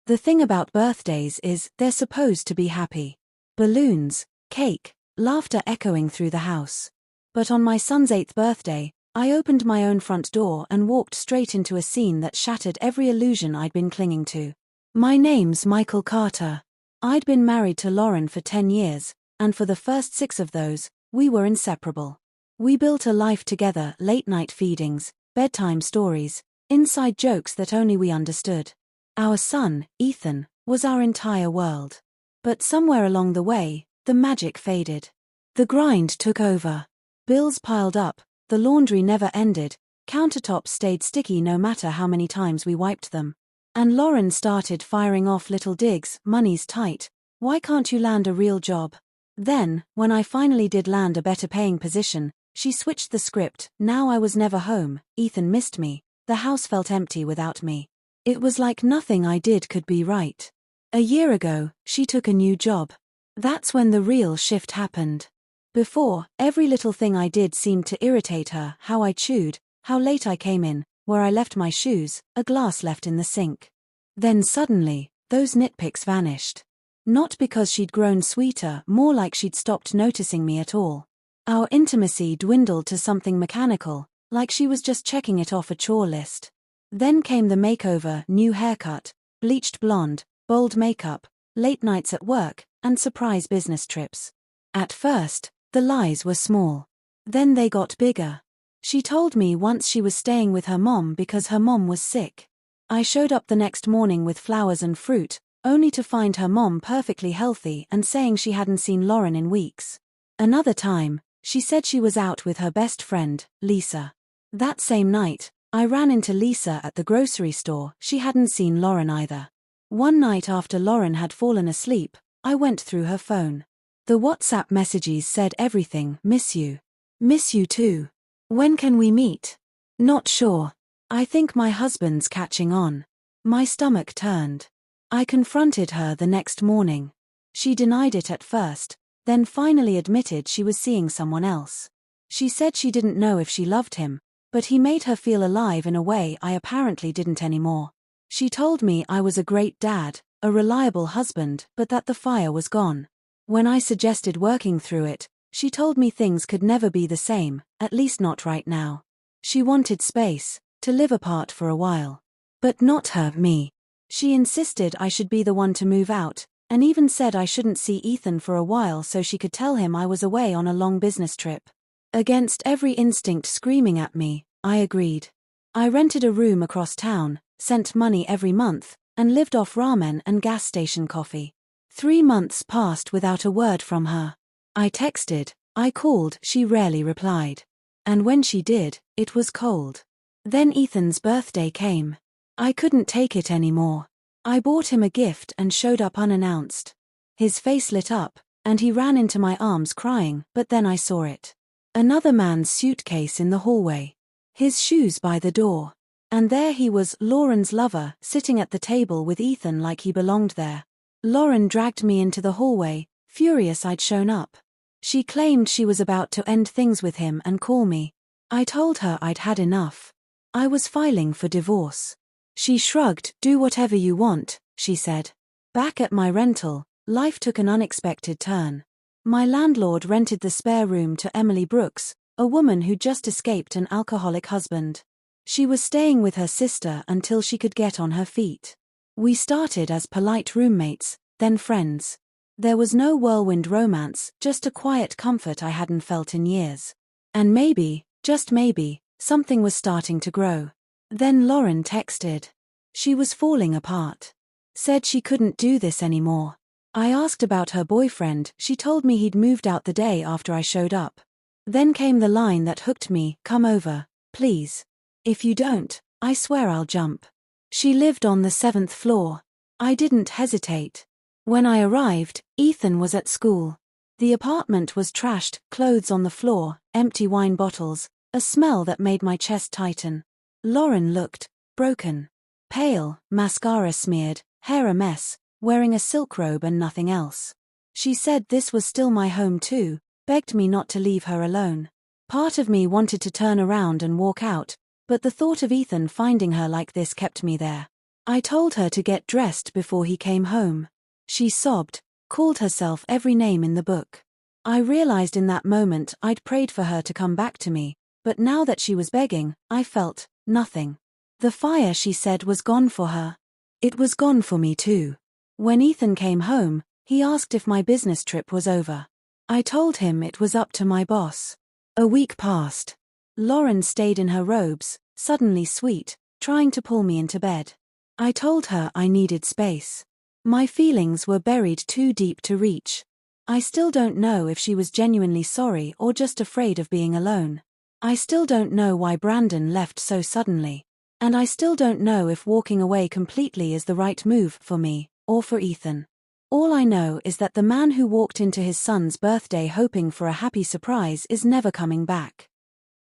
The thing about birthdays is, they're supposed to be happy. Balloons, cake, laughter echoing through the house. But on my son's 8th birthday, I opened my own front door and walked straight into a scene that shattered every illusion I'd been clinging to. My name's Michael Carter. I'd been married to Lauren for 10 years, and for the first 6 of those, we were inseparable. We built a life together, late-night feedings, bedtime stories, inside jokes that only we understood. Our son, Ethan, was our entire world. But somewhere along the way, the magic faded. The grind took over. Bills piled up, the laundry never ended, countertops stayed sticky no matter how many times we wiped them. And Lauren started firing off little digs, money's tight, why can't you land a real job? Then, when I finally did land a better paying position, she switched the script. Now I was never home, Ethan missed me, the house felt empty without me. It was like nothing I did could be right. A year ago, she took a new job. That's when the real shift happened. Before, every little thing I did seemed to irritate her, how I chewed, how late I came in, where I left my shoes, a glass left in the sink. Then suddenly, those nitpicks vanished. Not because she'd grown sweeter, more like she'd stopped noticing me at all. Our intimacy dwindled to something mechanical, like she was just checking it off a chore list. Then came the makeover, new haircut, bleached blonde, bold makeup, late nights at work, and surprise business trips. At first, the lies were small. Then they got bigger. She told me once she was staying with her mom because her mom was sick. I showed up the next morning with flowers and fruit, only to find her mom perfectly healthy and saying she hadn't seen Lauren in weeks. Another time, she said she was out with her best friend, Lisa. That same night, I ran into Lisa at the grocery store. She hadn't seen Lauren either. One night after Lauren had fallen asleep, I went through her phone. The WhatsApp messages said everything. Miss you. Miss you too. When can we meet? Not sure. I think my husband's catching on. My stomach turned. I confronted her the next morning. She denied it at first, then finally admitted she was seeing someone else. She said she didn't know if she loved him, but he made her feel alive in a way I apparently didn't anymore. She told me I was a great dad, a reliable husband, but that the fire was gone. When I suggested working through it, she told me things could never be the same, at least not right now. She wanted space, to live apart for a while. But not her, me. She insisted I should be the one to move out, and even said I shouldn't see Ethan for a while so she could tell him I was away on a long business trip. Against every instinct screaming at me, I agreed. I rented a room across town, sent money every month, and lived off ramen and gas station coffee. 3 months passed without a word from her. I texted, I called, she rarely replied. And when she did, it was cold. Then Ethan's birthday came. I couldn't take it anymore. I bought him a gift and showed up unannounced. His face lit up, and he ran into my arms crying, but then I saw it. Another man's suitcase in the hallway. His shoes by the door. And there he was, Lauren's lover, sitting at the table with Ethan like he belonged there. Lauren dragged me into the hallway, furious I'd shown up. She claimed she was about to end things with him and call me. I told her I'd had enough. I was filing for divorce. She shrugged. Do whatever you want, she said. Back at my rental, life took an unexpected turn. My landlord rented the spare room to Emily Brooks, a woman who'd just escaped an alcoholic husband. She was staying with her sister until she could get on her feet. We started as polite roommates, then friends. There was no whirlwind romance, just a quiet comfort I hadn't felt in years. And maybe, just maybe, something was starting to grow. Then Lauren texted. She was falling apart. Said she couldn't do this anymore. I asked about her boyfriend. She told me he'd moved out the day after I showed up. Then came the line that hooked me, come over, please. If you don't, I swear I'll jump. She lived on the 7th floor. I didn't hesitate. When I arrived, Ethan was at school. The apartment was trashed, clothes on the floor, empty wine bottles, a smell that made my chest tighten. Lauren looked broken. Pale, mascara smeared, hair a mess, wearing a silk robe and nothing else. She said this was still my home too, begged me not to leave her alone. Part of me wanted to turn around and walk out, but the thought of Ethan finding her like this kept me there. I told her to get dressed before he came home. She sobbed, called herself every name in the book. I realized in that moment I'd prayed for her to come back to me, but now that she was begging, I felt nothing. The fire, she said, was gone for her. It was gone for me too. When Ethan came home, he asked if my business trip was over. I told him it was up to my boss. A week passed. Lauren stayed in her robes, suddenly sweet, trying to pull me into bed. I told her I needed space. My feelings were buried too deep to reach. I still don't know if she was genuinely sorry or just afraid of being alone. I still don't know why Brandon left so suddenly. And I still don't know if walking away completely is the right move for me, or for Ethan. All I know is that the man who walked into his son's birthday hoping for a happy surprise is never coming back.